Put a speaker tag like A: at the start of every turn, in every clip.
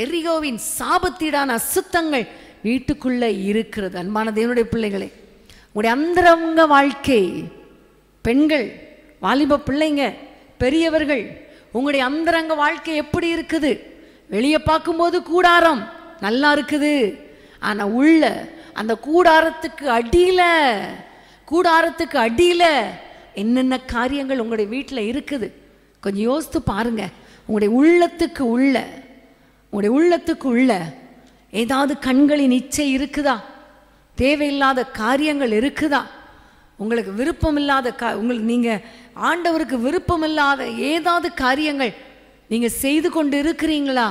A: எரிகோவின் சாபத்தீடான அசுத்தங்கள் வீட்டுக்குள்ள இருக்கிறது. அன்பான தேவனுடைய பிள்ளைகளே, உங்களுடைய அந்தரங்க வாழ்க்கை, பெண்கள், வாலிப பிள்ளைங்க, பெரியவர்கள், உங்களுடைய அந்தரங்க வாழ்க்கை எப்படி இருக்குது? வெளியே பார்க்கும்போது கூடாரம் நல்லா இருக்குது, ஆனா உள்ள அந்த கூடாரத்துக்கு அடியில என்னென்ன காரியங்கள் உங்களுடைய வீட்டில் இருக்குது கொஞ்சம் யோசித்து பாருங்க. உங்களுடைய உள்ளத்துக்கு உள்ள ஏதாவது கண்களின் இச்சை இருக்குதா? தேவையில்லாத காரியங்கள் இருக்குதா? உங்களுக்கு விருப்பம் இல்லாத உங்களுக்கு நீங்கள் ஆண்டவருக்கு விருப்பம் இல்லாத ஏதாவது காரியங்கள் நீங்கள் செய்து கொண்டு இருக்கிறீங்களா?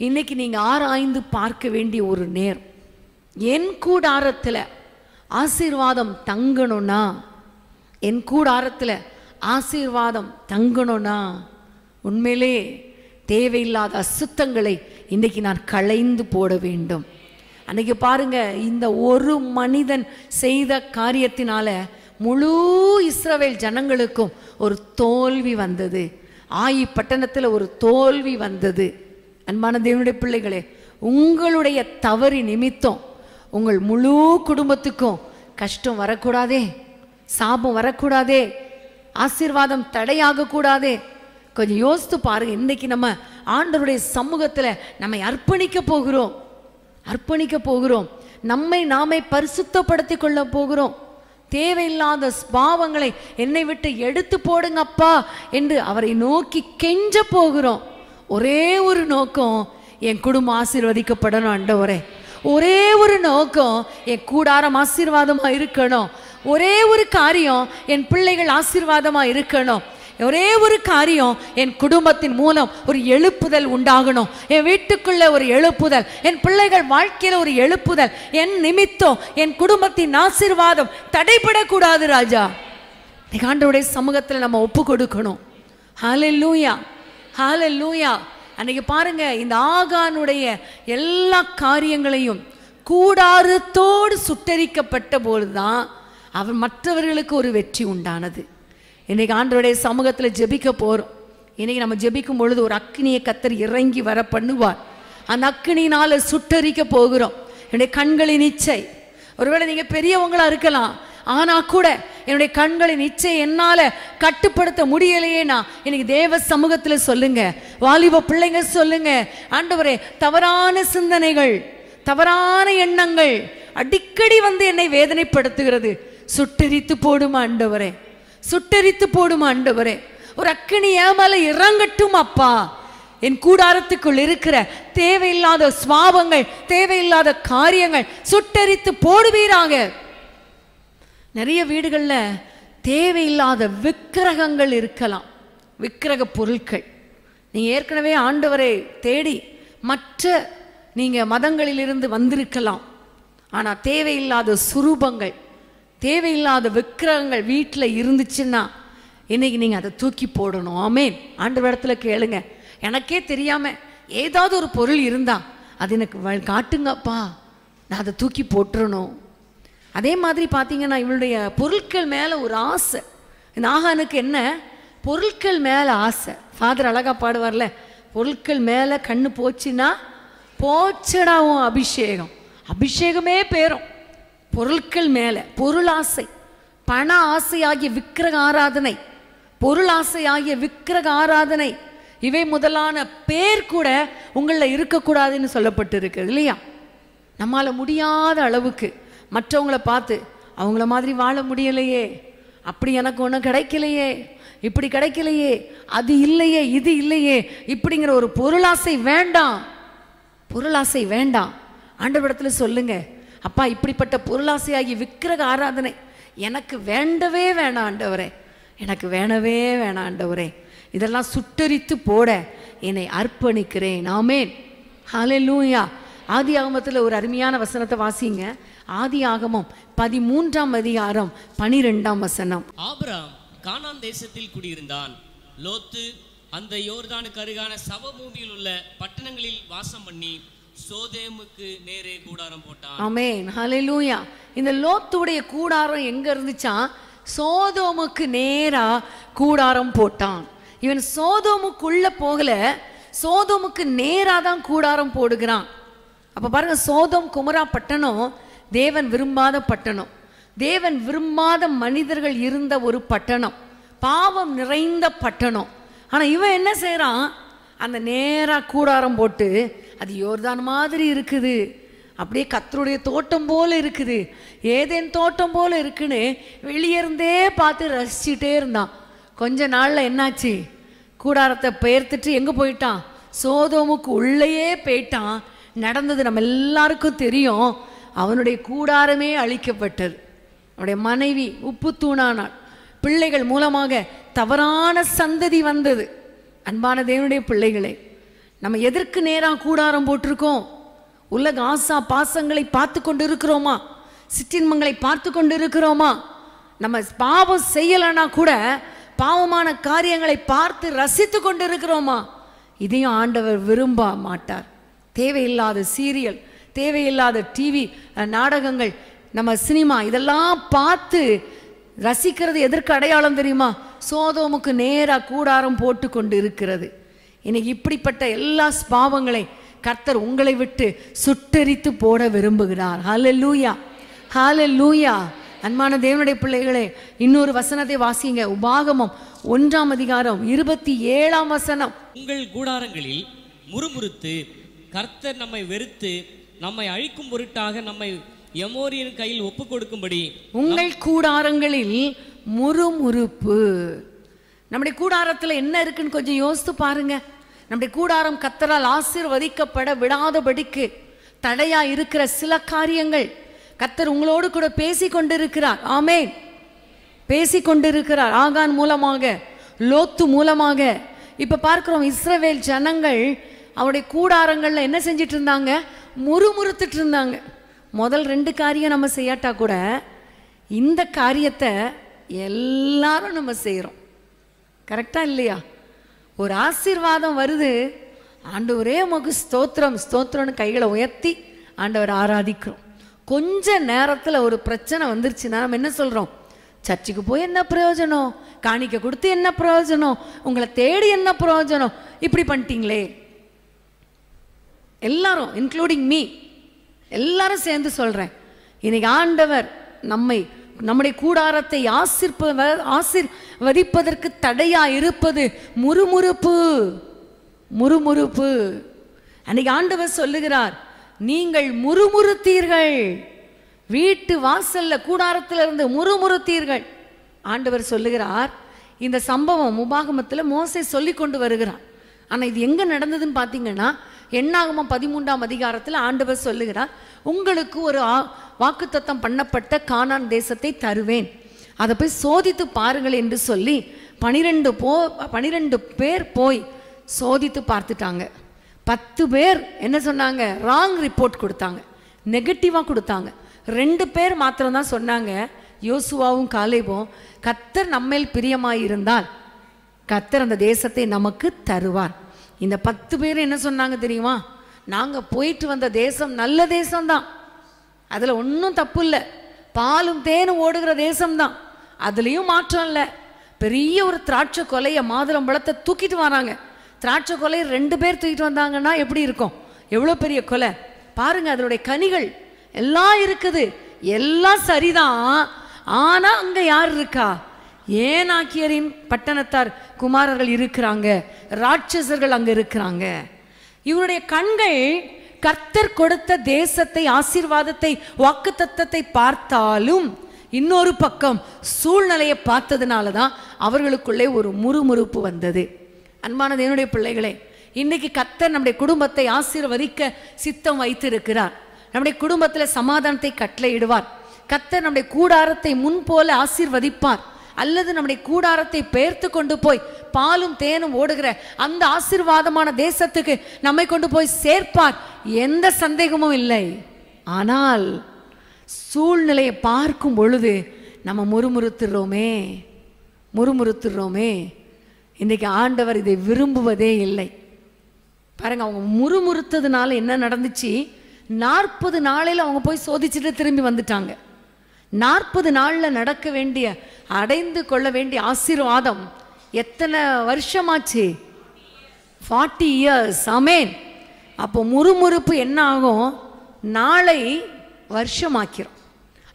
A: இன்னைக்கு நீங்கள் ஆராய்ந்து பார்க்க வேண்டிய ஒரு நேரம். என் கூடாரத்தில் ஆசீர்வாதம் தங்கணும்னா உண்மையிலே தேவையில்லாத அசுத்தங்களை இன்னைக்கு நான் களைந்து போட வேண்டும். அன்னைக்கு பாருங்க, இந்த ஒரு மனிதன் செய்த காரியத்தினால முழு இஸ்ரவேல் ஜனங்களுக்கும் ஒரு தோல்வி வந்தது. ஆயி பட்டணத்தில் ஒரு தோல்வி வந்தது. அன்பான தேவனுடைய பிள்ளைகளே, உங்களுடைய தவறு நிமித்தம் உங்கள் முழு குடும்பத்துக்கும் கஷ்டம் வரக்கூடாதே, சாபம் வரக்கூடாதே, ஆசீர்வாதம் தடையாக கூடாதே. கொஞ்சம் யோசித்து பாருங்க. இன்னைக்கு நம்ம ஆண்டவருடைய சமூகத்தில் நம்மை அர்ப்பணிக்க போகிறோம். நம்மை நாமே பரிசுத்தப்படுத்தி கொள்ள போகிறோம். தேவையில்லாத பாவங்களை என்னை விட்டு எடுத்து போடுங்கப்பா என்று அவரை நோக்கி கெஞ்ச போகிறோம். ஒரே ஒரு நோக்கம், என் குடும்பம் ஆசீர்வதிக்கப்படணும் ஆண்டவரே. ஒரே ஒரு நோக்கம், என் கூடாரம் ஆசீர்வாதமா இருக்கணும். ஒரே ஒரு காரியம், என் பிள்ளைகள் ஆசீர்வாதமா இருக்கணும். ஒரே ஒரு காரியம், என் குடும்பத்தின் மூலம் ஒரு எழுப்புதல் உண்டாகணும். என் வீட்டுக்குள்ள ஒரு எழுப்புதல், என் பிள்ளைகள் வாழ்க்கையில ஒரு எழுப்புதல், என் நிமித்தம் என் குடும்பத்தின் ஆசீர்வாதம் தடைபடக்கூடாது. ராஜா, ஆண்டவருடைய சமூகத்தில் நம்ம ஒப்பு கொடுக்கணும். ஹல்லேலூயா, ஹல்லேலூயா. அன்னைக்கு பாருங்க, இந்த ஆகானுடைய எல்லா காரியங்களையும் கூடாரத்தோடு சுட்டரிக்கப்பட்ட போதுதான் அவன் மற்றவர்களுக்கு ஒரு வெற்றி உண்டானது. இன்னைக்கு ஆண்டவருடைய சமூகத்தில் ஜெபிக்க போறோம். இன்னைக்கு நம்ம ஜெபிக்கும் பொழுது ஒரு அக்கினியை கர்த்தர் இறங்கி வர பண்ணுவார். அந்த அக்கினியினால சுட்டரிக்க போகிறோம். என்னுடைய கண்களின் இச்சை, ஒருவேளை நீங்க பெரியவங்களா இருக்கலாம், ஆனா கூட என்னுடைய கண்களின் இச்சை என்னால கட்டுப்படுத்த முடியலையேனா இன்னைக்கு தேவ சமூகத்தில் சொல்லுங்க. வாலிப பிள்ளைங்க சொல்லுங்க, ஆண்டவரே, தவறான சிந்தனைகள், தவறான எண்ணங்கள் அடிக்கடி வந்து என்னை வேதனைப்படுத்துகிறது. சுட்டரித்து போடும் ஆண்டவரே, சுட்டரித்து போடும் ஆண்டவரே. ஒரு அக்கினி ஏமால இறங்கட்டும் அப்பா. என் கூடாரத்துக்குள் இருக்கிற தேவையில்லாத சுவாபங்கள், தேவையில்லாத காரியங்கள் சுட்டரித்து போடுவீராக. நிறைய வீடுகளில் தேவையில்லாத விக்கிரகங்கள் இருக்கலாம், விக்கிரக பொருட்கள். நீங்கள் ஏற்கனவே ஆண்டவரை தேடி மற்ற நீங்கள் மதங்களிலிருந்து வந்திருக்கலாம், ஆனால் தேவையில்லாத சுரூபங்கள், தேவையில்லாத விக்கிரகங்கள் வீட்டில் இருந்துச்சுன்னா இன்னைக்கு நீங்கள் அதை தூக்கி போடணும். ஆமேன். ஆண்டவரிடத்தில் கேளுங்க, எனக்கே தெரியாமல் ஏதாவது ஒரு பொருள் இருந்தால் அது எனக்கு காட்டுங்கப்பா, நான் அதை தூக்கி போட்டுறணும். அதே மாதிரி பார்த்தீங்கன்னா, இவளுடைய பொருட்கள் மேலே ஒரு ஆசை. இந்த ஆகானுக்கு என்ன? பொருட்கள் மேலே ஆசை. ஃபாதர் அழகா பாடுவார்ல, பொருட்கள் மேலே கண்ணு போச்சுன்னா போச்சடாவும் அபிஷேகம், அபிஷேகமே பேரும். பொருட்கள் மேலே பொருள் ஆசை, பண ஆசையாகிய விக்கிரக ஆராதனை, பொருள் ஆசையாகிய விக்கிரக ஆராதனை, இவை முதலான பேர் கூட உங்களில் இருக்கக்கூடாதுன்னு சொல்லப்பட்டு இருக்குது இல்லையா? நம்மளால் முடியாத அளவுக்கு மற்றவங்களை பார்த்து அவங்கள மாதிரி வாழ முடியலையே, அப்படி எனக்கு ஒன்றும் கிடைக்கலையே, இப்படி கிடைக்கலையே, அது இல்லையே, இது இல்லையே, இப்படிங்கிற ஒரு பொருளாசை வேண்டாம். பொருளாசை வேண்டாம். ஆண்டவரிடத்தில் சொல்லுங்க, அப்பா, இப்படிப்பட்ட பொருளாசையாகி விக்கிரக ஆராதனை எனக்கு வேண்டவே வேணாம் ஆண்டவரே, எனக்கு வேணவே வேணாம் ஆண்டவரே. இதெல்லாம் சுட்டரித்து போட என்னை அர்ப்பணிக்கிறேன். ஆமென். ஹல்லேலூயா. ஆதி ஆகமத்தில் ஒரு அருமையான வசனத்தை வாசிங்க. ஆதி ஆகமம் 13ஆம் அதிகாரம் 12ஆம் வசனம்.
B: ஆபிரகாம் கானான் தேசத்தில் குடியிருந்தான். லோத்து அந்த யோர்தானுக்கு அருகான சவபூமியில் உள்ள பட்டணங்களில் வாசம் பண்ணி சோதேமுக்கு நேரே கூடாரம் போட்டான்.
A: ஆமென். ஹல்லேலூயா. இந்த லோத்துடைய கூடாரம் எங்க இருந்துச்சா? சோதோமுக்கு நேரா கூடாரம் போட்டான். இவன் சோதோமுக்குள்ள போகல, சோதோமுக்கு நேரா தான் கூடாரம் போடுகிறான். அப்ப பாருங்க, சோதோம் குமரா பட்டணம் தேவன் விரும்பாத பட்டணம், தேவன் விரும்பாத மனிதர்கள் இருந்த ஒரு பட்டணம், பாவம் நிறைந்த பட்டணம். ஆனா இவன் என்ன செய்யறான், அந்த நேரா கூடாரம் போட்டு, அது யோர்தான் மாதிரி இருக்குது, அப்படியே கர்த்தருடைய தோட்டம் போல இருக்குது, ஏதேன் தோட்டம் போல இருக்குன்னு வெளியிருந்தே பார்த்து ரசிச்சுட்டே இருந்தான். கொஞ்ச நாள்ல என்னாச்சு, கூடாரத்தை பெயர்த்துட்டு எங்க போயிட்டான், சோதோமுக்கு உள்ளேயே போயிட்டான். நடந்தது நம்ம எல்லாருக்கும் தெரியும். அவனுடைய கூடாரமே அழிக்கப்பட்டது. அவனுடைய மனைவி உப்பு தூணானாள். பிள்ளைகள் மூலமாக தவறான சந்ததி வந்தது. அன்பான தேவனுடைய பிள்ளைகளே, நம்ம எதற்கு நேராக கூடாரம் போட்டிருக்கோம்? உலக ஆசா பாசங்களை பார்த்து கொண்டு இருக்கிறோமா? சிற்றின்பங்களை பார்த்து கொண்டு இருக்கிறோமா? நம்ம பாவம் செய்யலைன்னா கூட பாவமான காரியங்களை பார்த்து ரசித்து கொண்டு இருக்கிறோமா? இதையும் ஆண்டவர் விரும்ப மாட்டார். தேவையில்லாத சீரியல், தேவையில்லாத டிவி நாடகங்கள், நம்ம சினிமா, இதெல்லாம் பார்த்து ரசிக்கிறது எதற்கு அடையாளம் தெரியுமா? சோதோமுக்கு நேராக கூடாரம் போட்டு கொண்டு இருக்கிறது. இன்னைக்கு இப்படிப்பட்ட எல்லா பாவங்களை கர்த்தர் உங்களை விட்டு சுட்டெரித்து போட விரும்புகிறார். ஹல்லேலூயா, ஹல்லேலூயா. அன்பான தேவனுடைய பிள்ளைகளே, இன்னொரு வசனத்தை வாசிங்க. உபாகமம் 1ஆம் அதிகாரம் 27ஆம் வசனம்.
B: உங்கள் கூடாரங்களில் முறுமுறுத்து கர்த்தர் நம்மை வெறுத்து நம்மை அழிக்கும் பொருட்டாக நம்மை எமோரியன் கையில் ஒப்பு கொடுக்கும்படி.
A: உங்கள் கூடாரங்களில் முறுமுறுப்பு. நம்முடைய கூடாரத்தில் என்ன இருக்குன்னு கொஞ்சம் யோசித்து பாருங்க. நம்முடைய கூடாரம் கர்த்தரால் ஆசீர்வதிக்கப்பட விடாதபடிக்கு தடையா இருக்கிற சில காரியங்கள் கர்த்தர் உங்களோடு கூட பேசி கொண்டிருக்கிறார். ஆமென், பேசி கொண்டிருக்கிறார். ஆகான் மூலமாக, லோத்து மூலமாக. இப்ப பார்க்கிறோம், இஸ்ரவேல் ஜனங்கள் அவருடைய கூடாரங்கள்ல என்ன செஞ்சிட்டு இருந்தாங்க, முறுமுறுத்துட்டு இருந்தாங்க. முதல் 2 காரியம் நம்ம செய்யாட்டா கூட இந்த காரியத்தை எல்லாரும் நம்ம செய்கிறோம். கரெக்டா இல்லையா? ஒரு ஆசீர்வாதம் வருது, ஆண்டவரே உமக்கு ஸ்தோத்திரம் ஸ்தோத்திரம்னு கைகளை உயர்த்தி ஆண்டவர் ஆராதிக்கிறோம். கொஞ்ச நேரத்தில் ஒரு பிரச்சனை வந்துருச்சுன்னா நம்ம என்ன சொல்கிறோம், சர்ச்சுக்கு போய் என்ன பிரயோஜனம், காணிக்க கொடுத்து என்ன பிரயோஜனம், உங்களை தேடி என்ன பிரயோஜனம், இப்படி பண்ணிட்டீங்களே. எல்லாரும், இன்க்ளூடிங் மீ, எல்லாரும் சேர்ந்து சொல்கிறேன், இன்னைக்கு ஆண்டவர் நம்முடைய கூடாரத்தை ஆசீர்வதிப்பதற்கு தடையா இருப்பது முறுமுறுப்பு. முறுமுறுப்பு. அன்னைக்கு ஆண்டவர் சொல்லுகிறார், நீங்கள் முறுமுறுத்தீர்கள், வீட்டு வாசல்ல கூடாரத்தில் இருந்து முறுமுறுத்தீர்கள். ஆண்டவர் சொல்லுகிறார். இந்த சம்பவம் உபாகமத்தில் மோசே சொல்லி கொண்டு வருகிறார். ஆனால் இது எங்கே நடந்ததுன்னு பார்த்தீங்கன்னா, என்னாகமம் 13ஆம் அதிகாரத்தில் ஆண்டவர் சொல்லுகிறார், உங்களுக்கு ஒரு வாக்குத்தத்தம் பண்ணப்பட்ட கானான் தேசத்தை தருவேன், அதை போய் சோதித்து பாருங்கள் என்று சொல்லி 12 பேர் போய் சோதித்து பார்த்துட்டாங்க. 10 பேர் என்ன சொன்னாங்க, ராங் ரிப்போர்ட் கொடுத்தாங்க, நெகட்டிவாக கொடுத்தாங்க. 2 பேர் மாத்திரம்தான் சொன்னாங்க, யோசுவாவும் காலேபும், கர்த்தர் நம்மேல் பிரியமாயிருந்தால் கர்த்தர் அந்த தேசத்தை நமக்கு தருவார். இந்த 10 பேர் என்ன சொன்னாங்க தெரியுமா, நாங்கள் போயிட்டு வந்த தேசம் நல்ல தேசம்தான், அதில் ஒன்றும் தப்பு இல்லை, பாலும் தேனும் ஓடுகிற தேசம்தான், அதுலேயும் மாற்றம் இல்லை. பெரிய ஒரு திராட்சை கொலையை, மாதுளம்பழத்தை தூக்கிட்டு வராங்க. திராட்சை கொலையை 2 பேர் தூக்கிட்டு வந்தாங்கன்னா எப்படி இருக்கும், எவ்வளோ பெரிய கொலை பாருங்க. அதனுடைய கனிகள் எல்லாம் இருக்குது, எல்லாம் சரிதான். ஆனா அங்க யார் இருக்கா, ஏனாக்கியரின் பட்டணத்தார் குமாரர்கள் இருக்கிறாங்க, ராட்சசர்கள் அங்க இருக்கிறாங்க. இவருடைய கண்கள் கர்த்தர் கொடுத்த தேசத்தை, ஆசீர்வாதத்தை, வாக்குத்தத்தத்தை பார்த்தாலும் இன்னொரு பக்கம் சூழ்நிலையை பார்த்ததுனால தான் அவர்களுக்குள்ளே ஒரு முறுமுறுப்பு வந்தது. அன்பான தேவனுடைய பிள்ளைகளே, இன்னைக்கு கர்த்தர் நம்முடைய குடும்பத்தை ஆசீர்வதிக்க சித்தம் வைத்திருக்கிறார். நம்முடைய குடும்பத்தில் சமாதானத்தை கட்டளையிடுவார். கர்த்தர் நம்முடைய கூடாரத்தை முன் போல ஆசீர்வதிப்பார், அல்லது நம்முடைய கூடாரத்தை பெயர்த்து கொண்டு போய் பாலும் தேனும் ஓடுகிற அந்த ஆசீர்வாதமான தேசத்துக்கு நம்மை கொண்டு போய் சேர்ப்பார், எந்த சந்தேகமும் இல்லை. ஆனால் சூழ்நிலையை பார்க்கும் பொழுது நம்ம முறுமுறுத்துறோமே. இன்னைக்கு ஆண்டவர் இதை விரும்புவதே இல்லை. பாருங்க, அவங்க முறுமுறுத்ததுனால என்ன நடந்துச்சு, 40 நாளையில் அவங்க போய் சோதிச்சுட்டு திரும்பி வந்துட்டாங்க. 40 நாளில் நடக்க வேண்டிய, அடைந்து கொள்ள வேண்டிய ஆசீர்வாதம் எத்தனை வருஷமாச்சு, 40 years. ஆமென். அப்போ முறுமுறுப்பு என்ன ஆகும்? நாளை வருஷமாக்கிறோம்.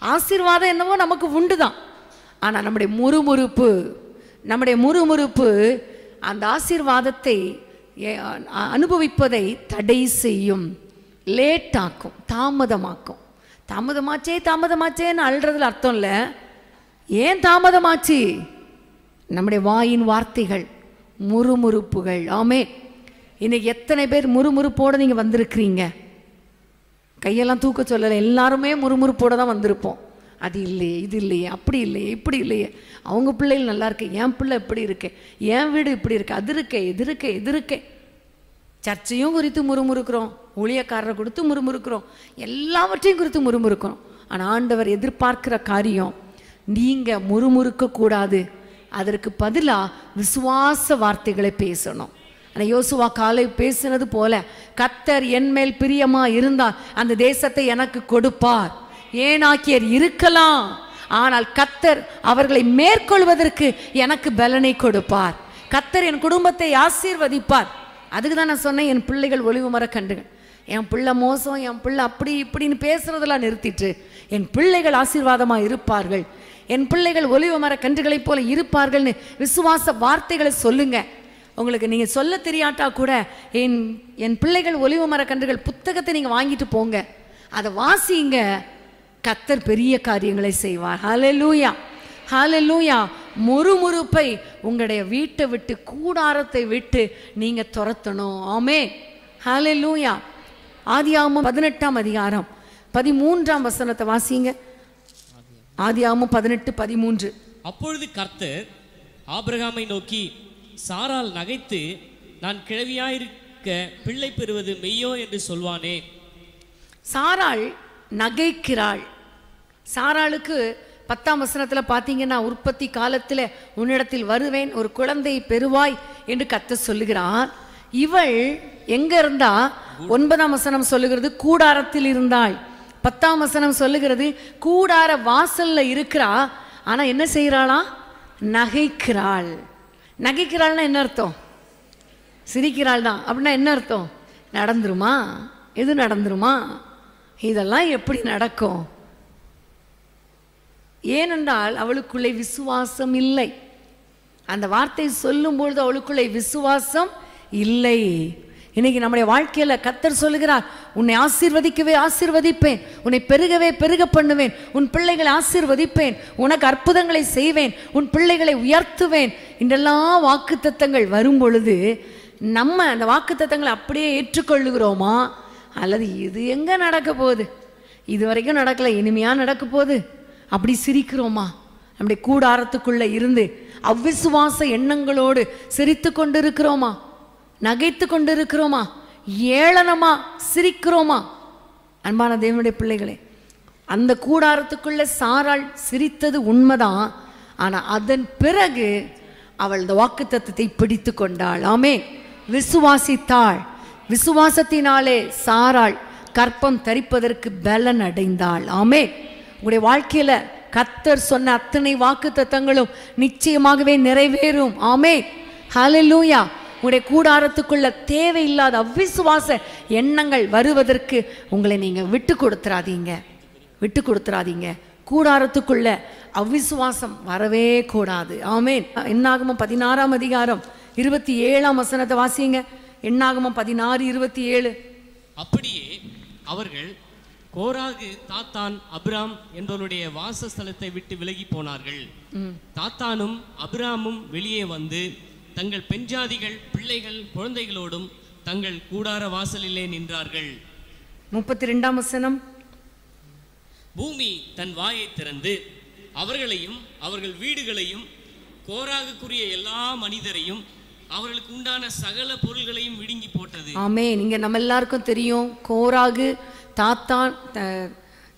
A: ஆசீர்வாதம் என்னவோ நமக்கு உண்டு தான். ஆனால் நம்முடைய முறுமுறுப்பு அந்த ஆசீர்வாதத்தை அனுபவிப்பதை தடை செய்யும், லேட் ஆக்கும், தாமதமாச்சேன்னு அழுறதுல அர்த்தம் இல்லை. ஏன் தாமதமாச்சு? நம்முடைய வாயின் வார்த்தைகள், முறுமுறுப்புகள். ஆமே, இன்னைக்கு எத்தனை பேர் முறுமுறுப்போடு நீங்கள் வந்திருக்கிறீங்க? கையெல்லாம் தூக்க சொல்லலை, எல்லாருமே முறுமுறுப்போடு தான் வந்திருப்போம். அது இல்லையே, இது இல்லையே, அப்படி இல்லையே, இப்படி இல்லையே, அவங்க பிள்ளைகள் நல்லா இருக்கு, என் பிள்ளை இப்படி இருக்கு, என் வீடு இப்படி இருக்கு, அது இருக்கே, இது இருக்கே. சர்ச்சையும் குறித்து முறுமுறுக்கிறோம், ஊழியக்காரரை கொடுத்து முறுமுறுக்கிறோம், எல்லாவற்றையும் குறித்து முறுமுறுக்கிறோம். ஆனால் ஆண்டவர் எதிர்பார்க்கிற காரியம், நீங்கள் முறுமுறுக்கக்கூடாது. அதற்கு பதிலாக விசுவாச வார்த்தைகளை பேசணும். ஆனால் யோசுவா காலை பேசினது போல, கர்த்தர் என்மேல் பிரியமா இருந்தால் அந்த தேசத்தை எனக்கு கொடுப்பார். ஏனாக்கியர் இருக்கலாம், ஆனால் கர்த்தர் அவர்களை மேற்கொள்வதற்கு எனக்கு பலனை கொடுப்பார். கர்த்தர் என் குடும்பத்தை ஆசீர்வதிப்பார். அதுக்கு தான் நான் சொன்னேன், என் பிள்ளைகள் ஒளிவு மர கண்டுகள். என் பிள்ளை மோசம், என் பிள்ளை அப்படி இப்படின்னு பேசுறதெல்லாம் நிறுத்திட்டு, என் பிள்ளைகள் ஆசீர்வாதமாக இருப்பார்கள், என் பிள்ளைகள் ஒளிவு மர கன்றுகளைப் போல இருப்பார்கள்னு விசுவாச வார்த்தைகளை சொல்லுங்க. உங்களுக்கு நீங்கள் சொல்ல தெரியாட்டா கூட என் பிள்ளைகள் ஒளிவு மர கன்றுகள் புத்தகத்தை நீங்கள் வாங்கிட்டு போங்க, அதை வாசிங்க. கர்த்தர் பெரிய காரியங்களை செய்வார். ஹல்லேலூயா, ஹல்லேலூயா. முறுமுறுப்பை உங்களுடைய வீட்டை விட்டு, கூடாரத்தை விட்டு நீங்கள் துரத்தணும். ஆமென், ஹல்லேலூயா. ஆதியாகமம் 18ஆம் அதிகாரம் 13ஆம் வசனத்தை வாசிங்க. ஆதியாகமம் 18:13.
B: அப்பொழுது கர்த்தர் ஆபிரகாமை நோக்கி, சாராள் நகைத்து, நான் கிழவியாயிருக்க பிள்ளை பெறுவது மெய்யோ என்று சொல்வானே.
A: சாராள் நகைக்கிறாள். சாராளுக்கு 10ஆம் வசனத்தில் பார்த்தீங்கன்னா, உற்பத்தி காலத்தில் உன்னிடத்தில் வருவேன், ஒரு குழந்தையை பெறுவாய் என்று கர்த்தர் சொல்லுகிறார். இவள் எங்க இருந்தா? 9ஆம் வசனம் சொல்லுகிறது கூடாரத்தில் இருந்தாள். 10ஆம் வசனம் சொல்லுகிறது கூடார வாசல்ல இருக்கிறா. ஆனா என்ன செய்யறாளா? நகைக்கிறாள். நகைக்கிறாள்னா என்ன அர்த்தம்? சிரிக்கிறாள் தான். அப்படின்னா என்ன அர்த்தம்? நடந்துருமா? எது நடந்துருமா? இதெல்லாம் எப்படி நடக்கும்? ஏனென்றால் அவளுக்குள்ளே விசுவாசம் இல்லை. அந்த வார்த்தை சொல்லும் பொழுது அவளுக்குள்ளே விசுவாசம் இல்லை. இன்னைக்கு நம்முடைய வாழ்க்கையில கர்த்தர் சொல்லுகிறார், உன்னை ஆசீர்வதிக்கவே ஆசீர்வதிப்பேன், உன்னை பெருகவே பெருக பண்ணுவேன், உன் பிள்ளைகளை ஆசீர்வதிப்பேன், உனக்கு அற்புதங்களை செய்வேன், உன் பிள்ளைகளை உயர்த்துவேன். இன்றெல்லாம் வாக்குத்தத்தங்கள் வரும் பொழுது நம்ம அந்த வாக்குத்தத்தங்களை அப்படியே ஏற்றுக்கொள்ளுகிறோமா? அல்லது இது எங்க நடக்க போகுது, இது வரைக்கும் நடக்கல, இனிமையா நடக்க போகுது, அப்படி சிரிக்கிறோமா? நம்முடைய கூடாரத்துக்குள்ள இருந்து அவ்விசுவாச எண்ணங்களோடு சிரித்து கொண்டு இருக்கிறோமா? நகைத்து கொண்டு இருக்கிறோமா? ஏளனமா சிரிக்கிறோமா? அன்பான தேவனுடைய பிள்ளைகளே, அந்த கூடாரத்துக்குள்ள சாராள் சிரித்தது உண்மைதான். ஆனா அதன் பிறகு அவள் இந்த வாக்குத்தத்தத்தை பிடித்து கொண்டாள். ஆமே, விசுவாசித்தாள். விசுவாசத்தினாலே சாராள் கற்பம் தரிப்பதற்கு பலன் அடைந்தாள். ஆமே, உங்களுடைய வாழ்க்கையில கர்த்தர் சொன்ன அத்தனை வாக்குத்தத்தங்களும் நிச்சயமாகவே நிறைவேறும். ஆமே, ஹல்லேலூயா. உங்களுடைய கூடாரத்துக்குள்ள தேவையில்லாத அவ்விசுவாச எண்ணங்கள் வருவதற்கு உங்களை நீங்க விட்டு கொடுத்துறாதீங்க. கூடாரத்துக்குள்ள அவ்விசுவாசம் வரவே கூடாது. ஆமென். என்னாகமம் 16ஆம் அதிகாரம் 27ஆம் வசனத்தை வாசிங்க. என்னாகமம் 16:27.
B: அப்படியே அவர்கள் கோராகு, தாத்தான், அபிராம் என்பவருடைய வாசஸ்தலத்தை விட்டு விலகி போனார்கள். தாத்தானும் அபிராமும் வெளியே வந்து தங்கள் பெண்ஜாதிகள், பிள்ளைகள், குழந்தைகளோடும் தங்கள் கூடார வாசலிலே நின்றார்கள்.
A: 32ஆம் வசனம்.
B: பூமி தன் வாயை திறந்து அவர்களையும் அவர்கள் வீடுகளையும், கோராகுக்குரிய எல்லா மனிதரையும், அவர்களுக்கு உண்டான சகல பொருள்களையும் விழுங்கி போட்டது. ஆமே,
A: நீங்க நம்ம எல்லாருக்கும் தெரியும், கோராகு,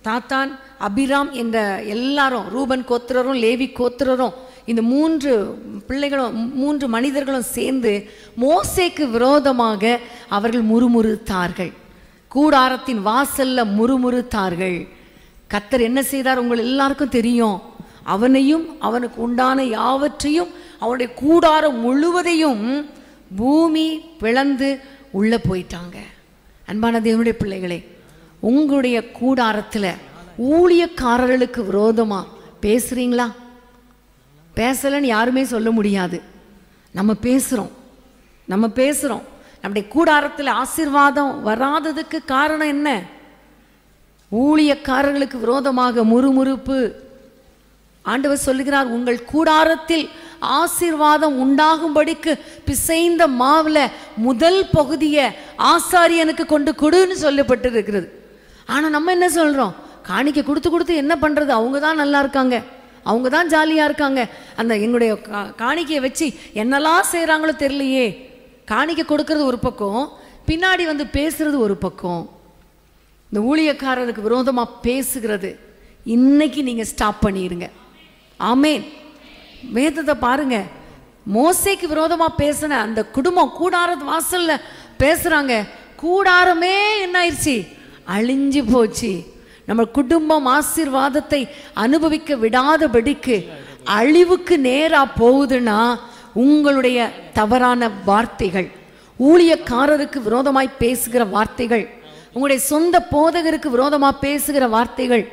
A: தாத்தான், அபிராம் என்ற எல்லாரும், ரூபன் கோத்திரரும் லேவி கோத்திரரும், இந்த 3 பிள்ளைகளும் 3 மனிதர்களும் சேர்ந்து மோசேக்கு விரோதமாக அவர்கள் முறுமுறுத்தார்கள். கூடாரத்தின் வாசல்ல முறுமுறுத்தார்கள். கர்த்தர் என்ன செய்தார் உங்கள் எல்லாருக்கும் தெரியும். அவனையும் அவனுக்கு உண்டான யாவற்றையும், அவனுடைய கூடாரம் முழுவதையும் பூமி பிளந்து உள்ள போயிட்டாங்க. அன்பான தேவனுடைய பிள்ளைகளே, உங்களுடைய கூடாரத்தில் ஊழியக்காரர்களுக்கு விரோதமா பேசுறீங்களா? பேசலன்னு யாருமே சொல்ல முடியாது. நம்ம பேசுறோம். நம்முடைய கூடாரத்தில் ஆசீர்வாதம் வராததுக்கு காரணம் என்ன? ஊழியக்காரர்களுக்கு விரோதமாக முறுமுறுப்பு. ஆண்டவர் சொல்லுகிறார், உங்கள் கூடாரத்தில் ஆசீர்வாதம் உண்டாகும்படிக்கு பிசைந்த மாவுல முதல் பகுதியை ஆசாரியனுக்கு கொண்டு கொடுன்னு சொல்லப்பட்டிருக்கிறது. ஆனா நம்ம என்ன சொல்றோம்? காணிக்கை கொடுத்து என்ன பண்றது? அவங்க தான் நல்லா இருக்காங்க, அவங்க தான் ஜாலியா இருக்காங்க, அந்த எங்களுடைய காணிக்கையை வச்சு என்னெல்லாம் செய்யறாங்களோ தெரியலையே. காணிக்கை கொடுக்கறது ஒரு பக்கம், பின்னாடி வந்து பேசுறது ஒரு பக்கம். இந்த ஊழியக்காரருக்கு விரோதமா பேசுகிறது இன்னைக்கு நீங்க ஸ்டாப் பண்ணிருங்க. ஆமென். வேதத்தை பாருங்க, மோசேக்கு விரோதமா பேசின அந்த குடும்பம் கூடார வாசல்ல பேசுறாங்க. கூடாரமே என்ன ஆயிடுச்சு? அழிஞ்சு போச்சு. நம்ம குடும்பம் ஆசீர்வாதத்தை அனுபவிக்க விடாதபடிக்கு அழிவுக்கு நேரா போகுதுன்னா உங்களுடைய தவறான வார்த்தைகள், ஊழியக்காரருக்கு விரோதமாய் பேசுகிற வார்த்தைகள், உங்களுடைய சொந்த போதகருக்கு விரோதமா பேசுகிற வார்த்தைகள்,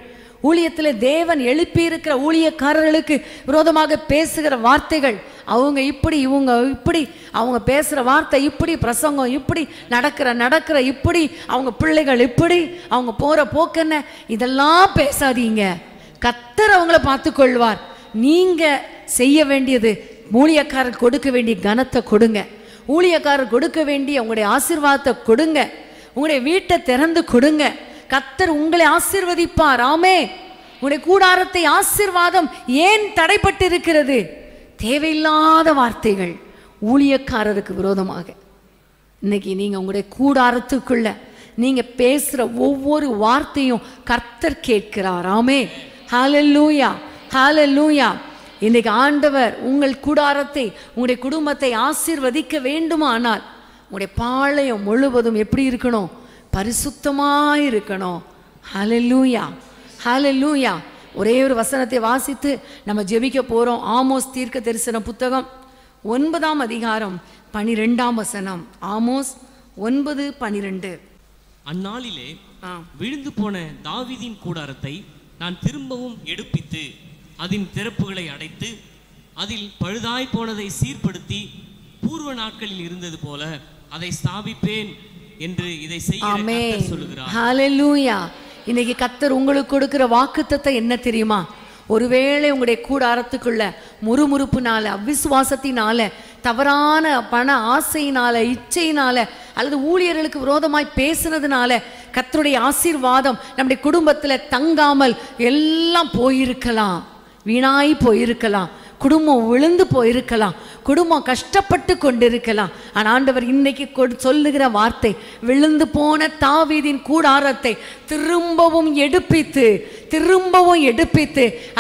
A: ஊழியத்தில் தேவன் எழுப்பி இருக்கிற ஊழியக்காரர்களுக்கு விரோதமாக பேசுகிற வார்த்தைகள், அவங்க இப்படி இவங்க இப்படி, அவங்க பேசுகிற வார்த்தை இப்படி, பிரசங்கம் இப்படி, நடக்கிற இப்படி, அவங்க பிள்ளைகள் இப்படி, அவங்க போகிற போக்கென்ன, இதெல்லாம் பேசாதீங்க. கர்த்தர் அவங்கள பார்த்து கொள்வார். நீங்கள் செய்ய வேண்டியது ஊழியக்காரர் கொடுக்க வேண்டிய கனத்தை கொடுங்க, ஊழியக்காரர் கொடுக்க வேண்டிய உங்களுடைய ஆசீர்வாதத்தை கொடுங்க, உங்களுடைய வீட்டை திறந்து கொடுங்க. கர்த்தர் உங்களை ஆசீர்வதிப்பார். ஆமே. உங்களுடைய கூடாரத்தை ஆசீர்வாதம் ஏன் தடைப்பட்டு இருக்கிறது? தேவையில்லாத வார்த்தைகள் ஊழியக்காரருக்கு விரோதமாக. இன்னைக்கு நீங்க உங்களுடைய கூடாரத்துக்குள்ள நீங்க பேசுற ஒவ்வொரு வார்த்தையும் கர்த்தர் கேட்கிறார். ஆமே. ஹல்லேலூயா, ஹல்லேலூயா. இன்னைக்கு ஆண்டவர் உங்கள் கூடாரத்தை, உங்களுடைய குடும்பத்தை ஆசீர்வதிக்க வேண்டுமானால் உங்களுடைய பாளையம் முழுவதும் எப்படி இருக்கணும்? பரிசுத்தமாய் இருக்கணும். ஹல்லேலூயா, ஹல்லேலூயா. ஒரே ஒரு வசனத்தை வாசித்து நம்ம ஜெபிக்க போறோம். ஆமோஸ் தீர்க்க தரிசன புத்தகம் 9ஆம் அதிகாரம் 12ஆம் வசனம். ஆமோஸ் 9:12.
B: அந்நாளிலே விழுந்து போன தாவீதின் கூடாரத்தை நான் திரும்பவும் எடுப்பித்து அதன் திறப்புகளை அடைத்து அதில் பழுதாய் போனதை சீர்படுத்தி பூர்வ நாட்களில் இருந்தது போல அதை ஸ்தாபிப்பேன் என்று இதை செய்ய சொல்லுகிறார். ஹல்லேலூயா. இன்னைக்கு கர்த்தர் உங்களுக்கு கொடுக்கிற வாக்குத்தத்தம் என்ன தெரியுமா? ஒருவேளை உங்களுடைய கூடாரத்துக்குள்ள முறுமுறுப்புனால, அவிசுவாசத்தினால, தவறான பண ஆசையினால, இச்சையினால, அல்லது ஊழியர்களுக்கு விரோதமாய் பேசுனதுனால கர்த்தருடைய ஆசீர்வாதம் நம்முடைய குடும்பத்துல தங்காமல் எல்லாம் போயிருக்கலாம், வீணாய் போயிருக்கலாம், குடும்பம் விழுந்து போயிருக்கலாம், குடும்பம் கஷ்டப்பட்டு கொண்டிருக்கலாம். ஆனால் ஆண்டவர் இன்னைக்கு சொல்லுகிற வார்த்தை, விழுந்து போன தாவீதின் கூடாரத்தை திரும்பவும் எடுப்பித்து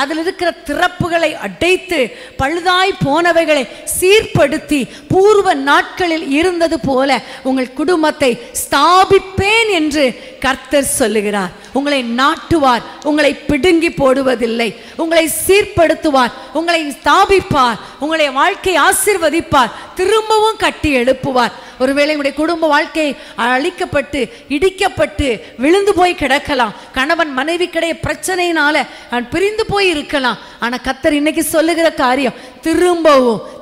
B: அதில் இருக்கிற திறப்புகளை அடைத்து பழுதாய் போனவைகளை சீர்படுத்தி பூர்வ நாட்களில் இருந்தது போல உங்கள் குடும்பத்தை ஸ்தாபிப்பேன் என்று கர்த்தர் சொல்லுகிறார். உங்களை நாட்டுவார், உங்களை பிடுங்கி போடுவதில்லை, உங்களை சீர்படுத்துவார், உங்களை ஸ்தாபிப்பார், உங்களுடைய வாழ்க்கையை ஆசீர்வதிப்பார், திரும்பவும் கட்டி எழுப்புவார். ஒருவேளை உங்களுடைய குடும்ப வாழ்க்கை அழிக்கப்பட்டு இடிக்கப்பட்டு விழுந்து போய் கிடக்கலாம், கணவன் மனைவி கிடையே பிரச்சனையினால பிரிந்து போய் இருக்கலாம். ஆனா கர்த்தர் இன்னைக்கு சொல்லுகிற காரியம்,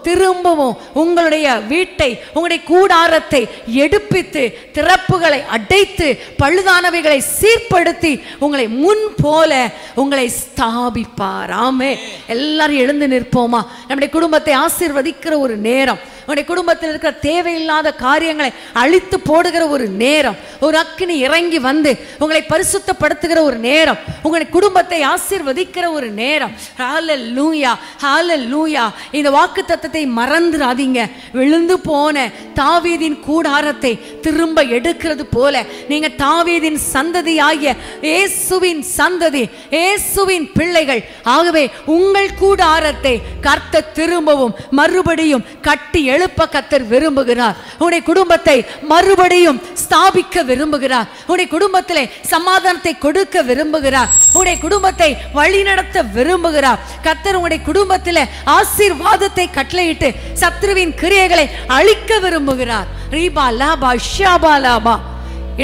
B: திரும்பவும் உங்களுடைய வீட்டை, உங்களுடைய கூடாரத்தை எடுப்பித்து திறப்புகளை அடைத்து பழுதானவைகளை சீர்படுத்தி உங்களை முன் போல உங்களை ஸ்தாபிப்பார். ஆமே. எல்லாரும் எழுந்து நிற்போமா? நம்முடைய குடும்பத்தை ஆசீர்வதிக்கிற ஒரு நேரம், உங்களுடைய குடும்பத்தில் இருக்கிற தேவையில்லாத காரியங்களை அழித்து போடுகிற ஒரு நேரம், ஒரு அக்கினி இறங்கி வந்து உங்களை பரிசுத்தப்படுத்துகிற ஒரு நேரம், உங்களுடைய குடும்பத்தை ஆசீர்வதிக்கிற ஒரு நேரம். ஹல்லேலூயா, ஹல்லேலூயா. இந்த வாக்குத்தத்தத்தை மறந்துடாதீங்க. விழுந்து போன தாவீதின் கூடாரத்தை திரும்ப எடுக்கிறது போல நீங்க தாவீதின் சந்ததியாகிய இயேசுவின் சந்ததி, இயேசுவின் பிள்ளைகள். ஆகவே உங்கள் கூடாரத்தை கர்த்தர் திரும்பவும் மறுபடியும் கட்டி
A: எழுப்ப கர்த்தர் விரும்புகிறார். உன்னுடைய குடும்பத்தை மறுபடியும் ஸ்தாபிக்க விரும்புகிறார். உன்னுடைய குடும்பத்திலே சமாதானத்தை கொடுக்க விரும்புகிறார். உன்னுடைய குடும்பத்தை வழிநடத்த விரும்புகிறார். கர்த்தர் உன்னுடைய குடும்பத்திலே ஆசீர்வாதத்தை கட்டளையிட்டு சத்ருவின் கிரியைகளை அழிக்க விரும்புகிறார். ரீபா லாபா ஷாபா லாபா.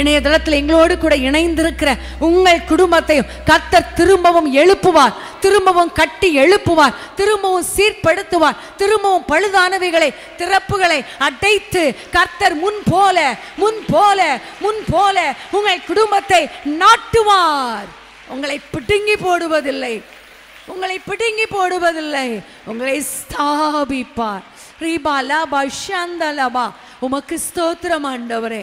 A: இணையதளத்தில் எங்களோடு கூட இணைந்திருக்கிற உங்கள் குடும்பத்தையும் கர்த்தர் திரும்பவும் எழுப்புவார், திரும்பவும் கட்டி எழுப்புவார், திரும்பவும் சீர்படுத்துவார். திரும்பவும் பழுதானவைகளை திறப்புகளை அடைத்து கர்த்தர் முன் போல உங்கள் குடும்பத்தை நாட்டுவார். உங்களை பிடுங்கி போடுவதில்லை, உங்களை ஸ்தாபிப்பார். ரீபா லாபா ஷந்தலபா. உமக்கு ஸ்தோத்திரம் ஆண்டவரே,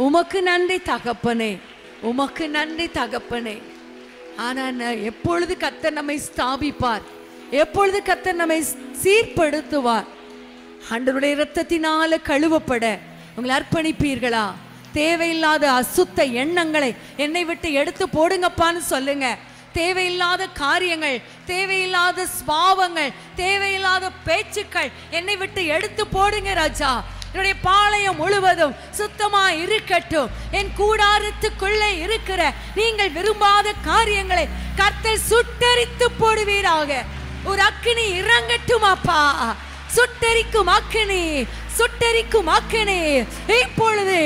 A: உமக்கு நன்றி தகப்பனே, உமக்கு நன்றி தகப்பனே. ஆனா எப்பொழுது கர்த்தர் நம்மை ஸ்தாபிப்பார், எப்பொழுது கர்த்தர் நம்மை சீர்படுத்துவார்? ஆண்டவருடைய இரத்தத்தினால கழுவப்பட உங்களை அர்ப்பணிப்பீர்களா? தேவையில்லாத அசுத்த எண்ணங்களை என்னை விட்டு எடுத்து போடுங்கப்பான்னு சொல்லுங்க. தேவையில்லாத காரியங்கள், தேவையில்லாத ஸ்பாவங்கள், தேவையில்லாத பேச்சுக்கள் என்னை விட்டு எடுத்து போடுங்க ராஜா. என்னுடைய பாளையம் முழுவதும் சுத்தமா இருக்கட்டும். என் கூடாரத்துக்குள்ளே இருக்கிற நீங்கள் விரும்பாத காரியங்களை கர்த்தர் சுட்டெரித்து போடுவீராக. ஒரு அக்கினி இறங்கட்டும் அப்பா, சுட்டெரிக்கும் அக்கினி, சுட்டெரிக்கும் அக்கினி இப்பொழுது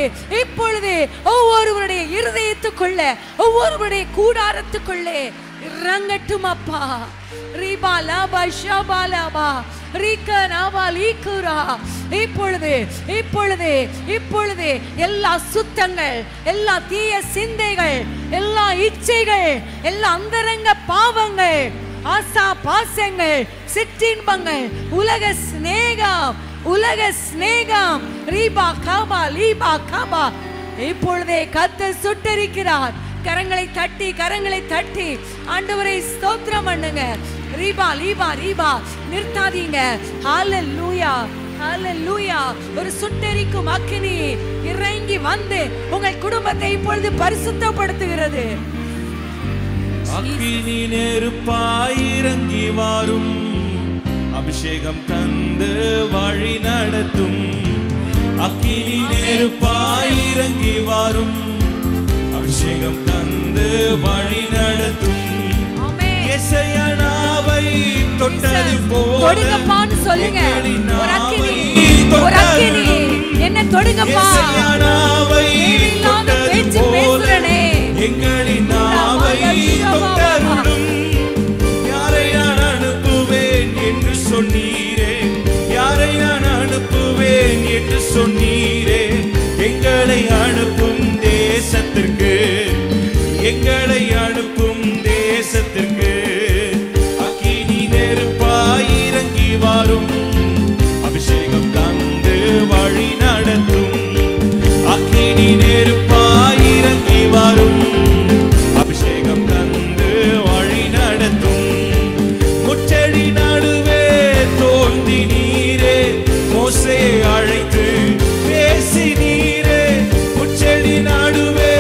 A: ஒவ்வொருவருடைய இருதயத்துக்குள்ள, ஒவ்வொருவருடைய கூடாரத்துக்குள்ளே இறங்கட்டும் அப்பா. ரீபா லாபா ஷாபா லாபா ரீகா நாபா லீகுரா. இப்பொழுது எல்லா சுத்தங்கள், எல்லா தீய சிந்தைகள், எல்லா இச்சைகள், எல்லா அந்தரங்க பாவங்கள், ஆசா பாசங்கள், சிற்றின்பங்கள், உலக சிநேகம் ரீபா காபா லீபா காபா இப்பொழுதே கர்த்தர் சுட்டெரிக்கிறார். கரங்களை தட்டி ஆண்டவரை ஸ்தோத்திரம் பண்ணுங்க. ரீபா லீபா ரீபா நிறுத்தாதீங்க. ஹல்லேலூயா, ஹல்லேலூயா. ஒரு சுட்டெரிக்கும் அக்கினி இறங்கி வந்து உங்கள் குடும்பத்தை இப்பொழுது பரிசுத்தப்படுத்துகிறது.
C: அக்கினி நெருப்பாய் இறங்கி வாரும், அபிஷேகம் தந்து வழி நடத்தும். அக்கினி நெருப்பாய் இறங்கி வாரும், அபிஷேகம் தந்து வழி நடத்தும். எசையானாவை தொட்டது போல
A: தொடுங்கப்பான்னு சொல்லுங்க. ஒரு அக்கினி என்ன தொடுங்கப்பா.
C: எசையானாவை தொட்டது போல எங்களின் நாவை தொட்டருளும். யாரை நான் அனுப்புவேன் என்று சொன்னீரே, யாரை நான் அனுப்புவேன் என்று சொன்னீரே. எங்களை அனுப்பும் தேசத்திற்கு, எங்களை அனுப்பும் தேசத்திற்கு. அக்கினி நெருப்பாய் இறங்கி வாரும், அபிஷேகம் தந்து வழி நடத்தும். அக்கினி நெருப்பாய் இறங்கி வாரும், அபிஷேகம் தந்து வழி நடத்தும். முச்செடி நடுவே தோன்றி நீரே, மோசே அழைத்து பேசினீரே. முச்செடி நடுவே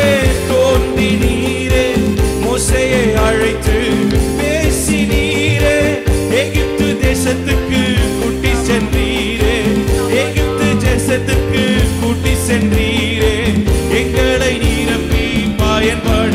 C: தோன்றி நீரே, மோசேயை அழைத்து பேசினீரே. எகிப்து தேசத்துக்கு கூட்டி சென்றீரே, எகிப்து தேசத்துக்கு கூட்டி சென்றீரே. எங்களை நிரப்பி பயன்பட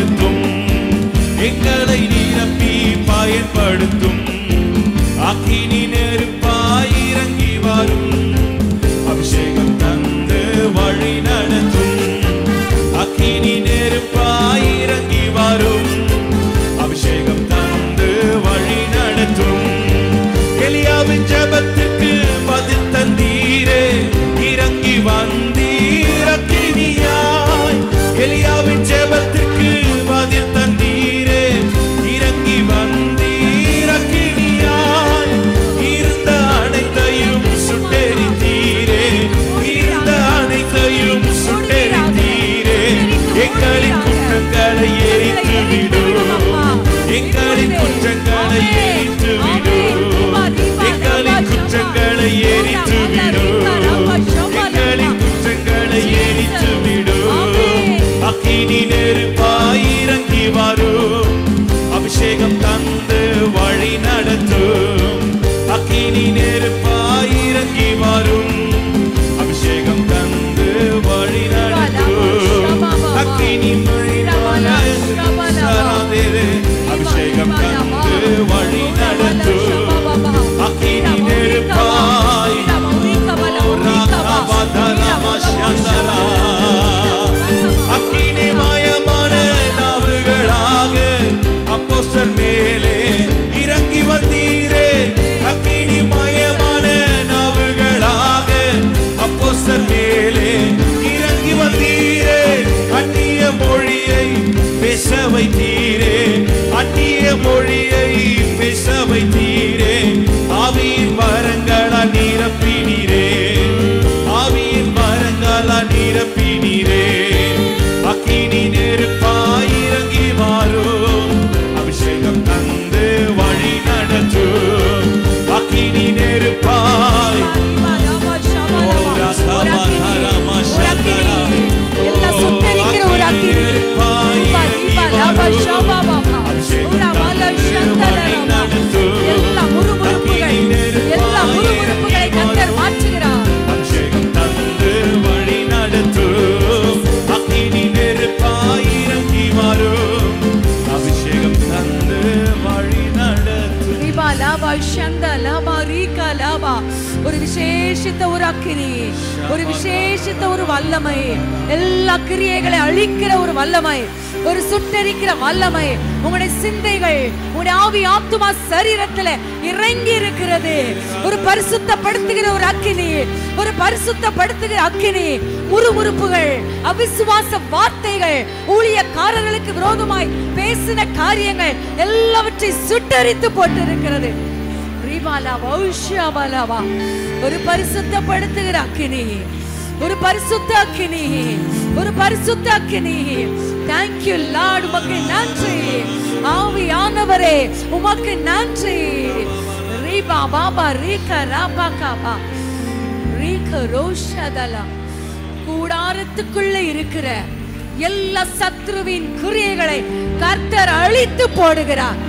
C: பேச வைத்தீரே, அந்நிய மொழியை பேச வைத்தீரே, ஆவியின் வரங்களால் நிரப்பினீரே, ஆவியின் வரங்களால் நிரப்பினீரே. அக்கினி நெருப்பாய் இறங்கி வாரும், அபிஷேகம் தந்து வழி நடத்தும். அக்கினி நெருப்பாய்
B: ஒரு விசேஷித்த ஒரு அக்கினி, ஒரு விசேஷித்த ஒரு வல்லமை, எல்லா கிரியைகளை அழிக்கிற ஒரு வல்லமை, ஒரு சுட்டரிக்கிற வல்லமை உங்களுடைய சிந்தைகள், உங்களுடைய ஆவி ஆத்துமா சரீரத்துல இறங்கி இருக்கிறது. ஒரு பரிசுத்தப்படுத்துகிற ஒரு அக்கினி, ஒரு பரிசுத்தப்படுத்துகிற அக்கினி. முறுமுறுப்புகள், அவிசுவாச வார்த்தைகள், ஊழியக்காரர்களுக்கு விரோதமாய் பேசின காரியங்கள் எல்லாவற்றையும் சுட்டரித்து போட்டு இருக்கிறது. ஒரு பரிசுத்தப்படுத்துகிற அக்கினி, ஒரு பரிசுத்த அக்கினி, ஒரு பரிசுத்த அக்கினி. Thank you Lord, உமக்கு நன்றி. ஆவியானவரே உமக்கு நன்றி. ரீபா பாபா ரீகா ராபா காபா ரீகா ரோஷதலா. கூடாரத்துக்குள்ள இருக்கிற எல்லா சத்ருவின் கிரியைகளை கர்த்தர் அழித்து போடுகிறார்.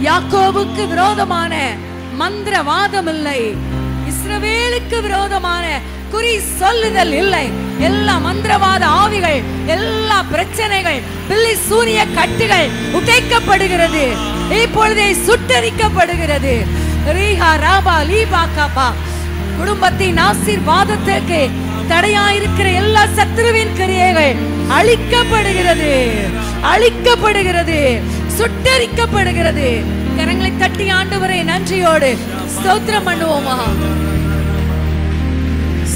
B: யாக்கோபுக்கு விரோதமான மந்திரவாதம் இல்லை, இஸ்ரவேலுக்கு விரோதமான குறி சொல்லுதல் இல்லை. எல்லா மந்திரவாத ஆவிகள், எல்லா பிரச்சனைகள், பில்லி சூனிய கட்டுகள் உடைக்கப்படுகிறது, இப்பொழுதே சுட்டரிக்கப்படுகிறது. ரீஹா ராபா லீபா காபா. குடும்பத்தின் ஆசீர்வாதத்திற்கு தடையாயிருக்கிற எல்லா சத்ருவின் கிரியைகள் அழிக்கப்படுகிறது, அழிக்கப்படுகிறது, சுட்டரிக்கப்படுகிறது. கரங்களை தட்டி ஆண்டவரே நன்றியோடு ஸ்தோத்திரம் பண்ணுவோமா?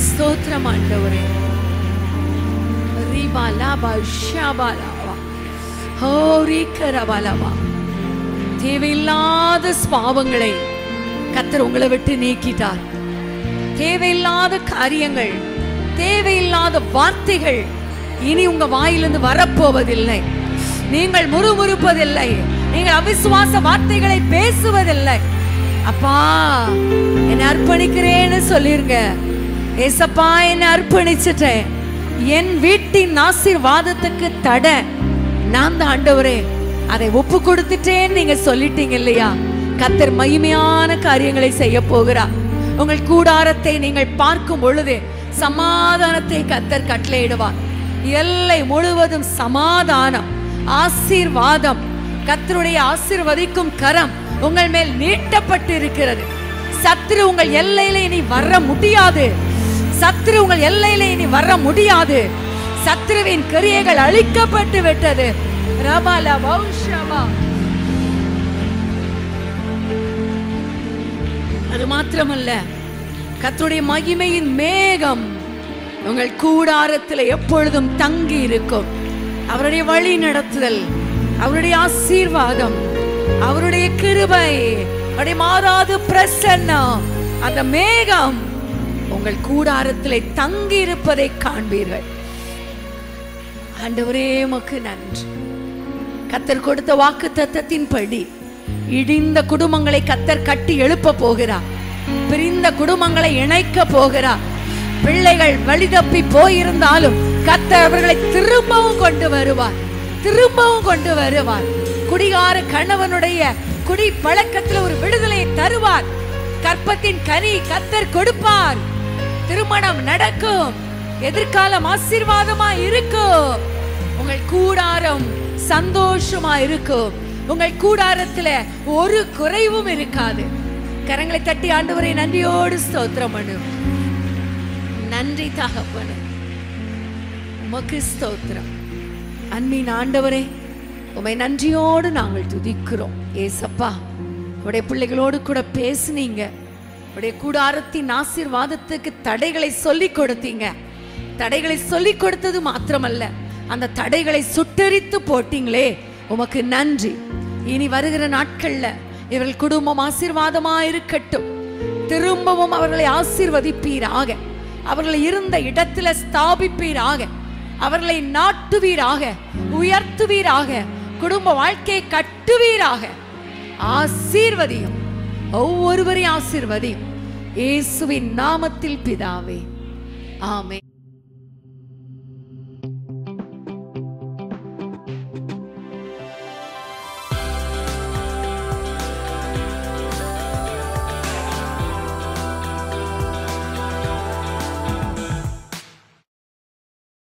B: ஸ்தோத்திரம் ஆண்டவரே. ரீபா லாபா ஷாபா லாபா ஹோரி கரபலபா. தேவையில்லாத பாவங்களை கர்த்தர் உங்களை விட்டு நீக்கிட்டார். தேவையில்லாத காரியங்கள், தேவையில்லாத வார்த்தைகள் இனி உங்க வாயிலிருந்து வரப்போவதில்லை. நீங்கள் முறுமுறுப்பதில்லை, நீங்கள் அவிசுவாச வார்த்தைகளை பேசுவதில்லை. அப்பா என்னை அர்ப்பணிக்கிறேன்னு சொல்லிருங்க. ஏசப்பா என்னை அர்ப்பணிச்சிட்டேன், என் வீட்டின் ஆசீர்வாதத்துக்கு தடை நான் தான் ஆண்டவரே, அதை ஒப்பு கொடுத்துட்டேன்னு நீங்க சொல்லிட்டீங்க இல்லையா? கர்த்தர் மகிமையான காரியங்களை செய்ய போகிறார். உங்கள் கூடாரத்தை நீங்கள் பார்க்கும் பொழுது சமாதானத்தை கர்த்தர் கட்டளையிடுவார். எல்லை முழுவதும் சமாதானம், ஆசீர்வாதம். கர்த்தருடைய ஆசீர்வதிக்கும் கரம் உங்கள் மேல் நீட்டப்பட்டு இருக்கிறது. சத்ரு உங்கள் எல்லையில இனி வர முடியாது. சத்ரு உங்கள் எல்லையில இனி வர முடியாது. சத்ருவின் கிரியைகள் அழிக்கப்பட்டு விட்டது. ரபாலா வௌஷமா. அது மாத்திரமல்ல, கர்த்தருடைய மகிமையின் மேகம் உங்கள் கூடாரத்தில் எப்பொழுதும் தங்கி இருக்கும். அவருடைய வழி நடத்துதல், அவருடைய ஆசீர்வாதம், அவருடைய கிருபை, அவருடைய மாறாத பிரசன்னம், அந்த மேகம் உங்கள் கூடாரத்திலே தங்கி இருப்பதை காண்பீர்கள். ஆண்டவரே உமக்கு நன்றி. கர்த்தர் கொடுத்த வாக்குத்தத்தத்தின்படி இடிந்த குடும்பங்களை கர்த்தர் கட்டி எழுப்ப போகிறார். பிரிந்த குடும்பங்களை இணைக்க போகிறார். பிள்ளைகள் வழிதப்பி போயிருந்தாலும் கர்த்தர் அவர்களை திரும்பவும் கொண்டு வருவார், திரும்பவும் கொண்டு வருவார். குடிகார கணவனுடைய குடி பழக்கத்தில் ஒரு விடுதலையை தருவார். கற்பத்தின் கனி கர்த்தர் கொடுப்பார். திருமணம் நடக்கும். எதிர்காலம் ஆசீர்வாதமா இருக்கும். உங்கள் கூடாரம் சந்தோஷமா இருக்கும். உங்கள் கூடாரத்துல ஒரு குறைவும் இருக்காது. கரங்களை தட்டி ஆண்டவரை நன்றியோடு ஸ்தோத்திரம் பண்ணு. நன்றி தகப்பனே, உமக்கு ஸ்தோத்திரம். அன்பின் ஆண்டவரே, உமை நன்றியோடு நாங்கள் துதிக்கிறோம். ஏசப்பா, உடைய பிள்ளைகளோடு கூட பேசுனீங்க. உடைய கூடாரத்தின் ஆசீர்வாதத்துக்கு தடைகளை சொல்லி கொடுத்தீங்க. தடைகளை சொல்லி கொடுத்தது மாத்திரமல்ல,
A: அந்த தடைகளை சுட்டெரித்து போட்டீங்களே, உமக்கு நன்றி. இனி வருகிற நாட்கள்ல இவர்கள் குடும்பம் ஆசீர்வாதமா இருக்கட்டும். திரும்பவும் அவர்களை ஆசீர்வதிப்பீராக, அவர்களை இருந்த இடத்துல ஸ்தாபிப்பீராக, அவர்களை நாட்டுவீராக, உயர்த்துவீராக, குடும்ப வாழ்க்கையை கட்டுவீராக. ஆசீர்வதியும், ஒவ்வொருவரையும் ஆசீர்வதியும். இயேசுவின் நாமத்தில் பிதாவே, ஆமென்.